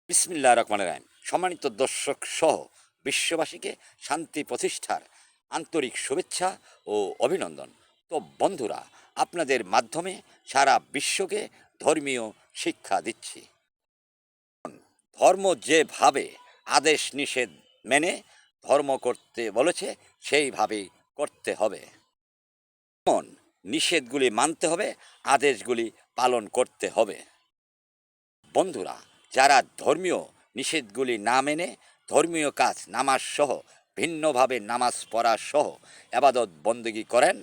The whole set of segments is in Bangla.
বিসমিল্লাহির রহমানির রহিম। সম্মানিত দর্শক সহ বিশ্ববাসীকে শান্তি প্রতিষ্ঠার আন্তরিক শুভেচ্ছা ও অভিনন্দন। তো বন্ধুরা, আপনাদের মাধ্যমে সারা বিশ্বকে ধর্মীয় শিক্ষা দিচ্ছি। ধর্ম যেভাবে আদেশ নিষেধ মেনে ধর্ম করতে বলেছে সেইভাবেই করতে হবে। যেমন নিষেধগুলি মানতে হবে, আদেশগুলি পালন করতে হবে। বন্ধুরা, যারা ধর্মীয় নিষেধগুলি না মেনে ধর্মীয় কাজ নামাজ সহ ভিন্নভাবে নামাজ পড়া সহ আবাদত বন্দেগী করেন,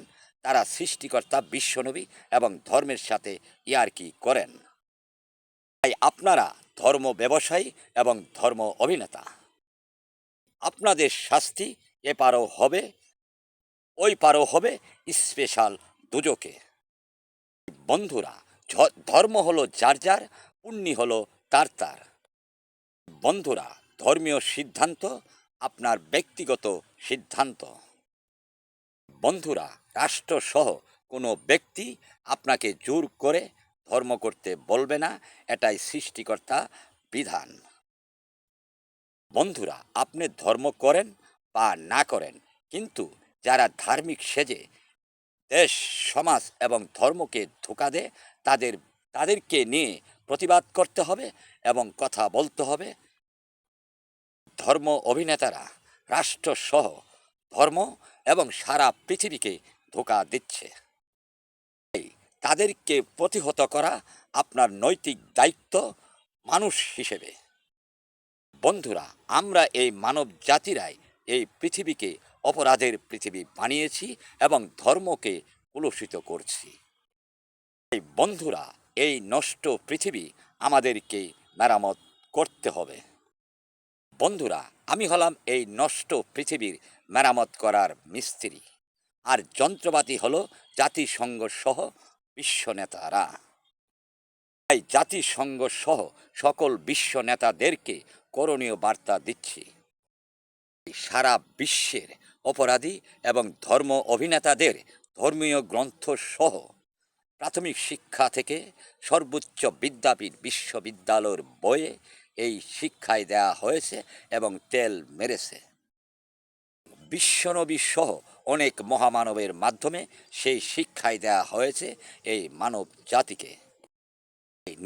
তারা সৃষ্টিকর্তা বিশ্বনবী এবং ধর্মের সাথে ইয়ারকি করেন। তাই আপনারা ধর্ম ব্যবসায়ী এবং ধর্ম অভিনেতা, আপনাদের শাস্তি এপারও হবে ওই পারও হবে স্পেশাল দুজকে। বন্ধুরা, ধর্ম হলো যার যার, পুণ্যি হলো তার তার। বন্ধুরা, ধর্মীয় সিদ্ধান্ত আপনার ব্যক্তিগত সিদ্ধান্ত। বন্ধুরা, রাষ্ট্রসহ কোনো ব্যক্তি আপনাকে জোর করে ধর্ম করতে বলবে না, এটাই সৃষ্টিকর্তা বিধান। বন্ধুরা, আপনি ধর্ম করেন বা না করেন, কিন্তু যারা ধার্মিক সেজে দেশ, সমাজ এবং ধর্মকে ধোঁকা দেয়, তাদেরকে নিয়ে প্রতিবাদ করতে হবে এবং কথা বলতে হবে। ধর্ম অভিনেতারা রাষ্ট্রসহ ধর্ম এবং সারা পৃথিবীকে ধোঁকা দিচ্ছে। তাদেরকে প্রতিহত করা আপনার নৈতিক দায়িত্ব মানুষ হিসেবে। বন্ধুরা, আমরা এই মানব জাতিরাই এই পৃথিবীকে অপরাধের পৃথিবী বানিয়েছি এবং ধর্মকে কলুষিত করছি। বন্ধুরা, এই নষ্ট পৃথিবী আমাদেরকে মেরামত করতে হবে। বন্ধুরা, আমি হলাম এই নষ্ট পৃথিবীর মেরামত করার মিস্ত্রি, আর যন্ত্রপাতি হলো জাতিসংঘ সহ বিশ্ব নেতারা। তাই জাতিসংঘ সহ সকল বিশ্ব নেতাদেরকে করণীয় বার্তা দিচ্ছি। সারা বিশ্বের অপরাধী এবং ধর্ম অভিনেতাদের ধর্মীয় গ্রন্থ সহ প্রাথমিক শিক্ষা থেকে সর্বোচ্চ বিদ্যাপীঠ বিশ্ববিদ্যালয়ের বইয়ে এই শিক্ষায় দেয়া হয়েছে এবং তেল মেরেছে। বিশ্বনবী সহ অনেক মহামানবের মাধ্যমে সেই শিক্ষায় দেয়া হয়েছে এই মানব জাতিকে।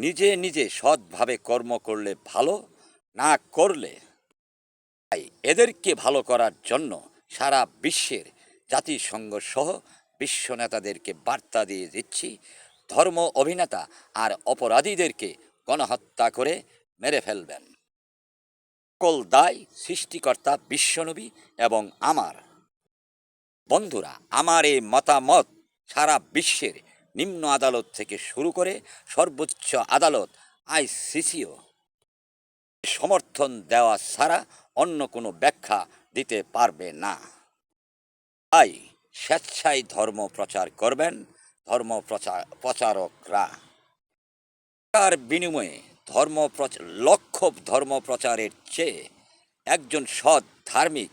নিজে নিজে সৎভাবে কর্ম করলে ভালো, না করলে। তাই এদেরকে ভালো করার জন্য সারা বিশ্বের জাতিসংঘ সহ বিশ্ব নেতাদেরকে বার্তা দিয়ে দিচ্ছি, ধর্ম অভিনেতা আর অপরাধীদেরকে গণহত্যা করে মেরে ফেলবেন। সকল দায় সৃষ্টিকর্তা বিশ্বনবী এবং আমার। বন্ধুরা, আমার এই মতামত সারা বিশ্বের নিম্ন আদালত থেকে শুরু করে সর্বোচ্চ আদালত আইসিসিও সমর্থন দেওয়া ছাড়া অন্য কোনো ব্যাখ্যা দিতে পারবে না। তাই স্বেচ্ছায় ধর্ম প্রচার করবেন ধর্ম প্রচারকরা। তার বিনিময়ে লক্ষ ধর্ম প্রচারের চেয়ে একজন সৎ ধার্মিক,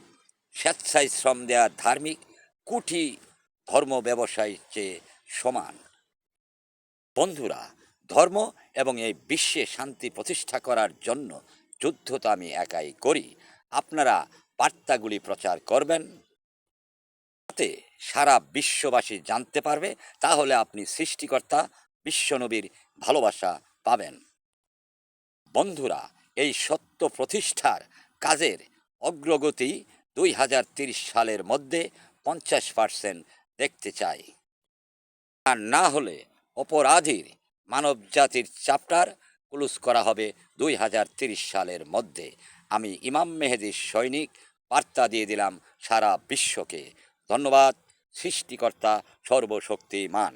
স্বেচ্ছায় শ্রম দেওয়া ধার্মিক কোটি ধর্ম ব্যবসায়ীর চেয়ে সমান। বন্ধুরা, ধর্ম এবং এই বিশ্বে শান্তি প্রতিষ্ঠা করার জন্য যুদ্ধ তো আমি একাই করি, আপনারা বার্তাগুলি প্রচার করবেন, যাতে সারা বিশ্ববাসী জানতে পারবে। তাহলে আপনি সৃষ্টিকর্তা বিশ্বনবীর ভালোবাসা পাবেন। বন্ধুরা, এই সত্য প্রতিষ্ঠার কাজের অগ্রগতি 2030 সালের মধ্যে 50% দেখতে চাই। আর না হলে অপরাধীর মানবজাতির চ্যাপ্টার ক্লোজ করা হবে 2030 সালের মধ্যে। আমি ইমাম মেহেদীর সৈনিক, বার্তা দিয়ে দিলাম সারা বিশ্বকে। ধন্যবাদ। সৃষ্টিকর্তা সর্বশক্তিমান।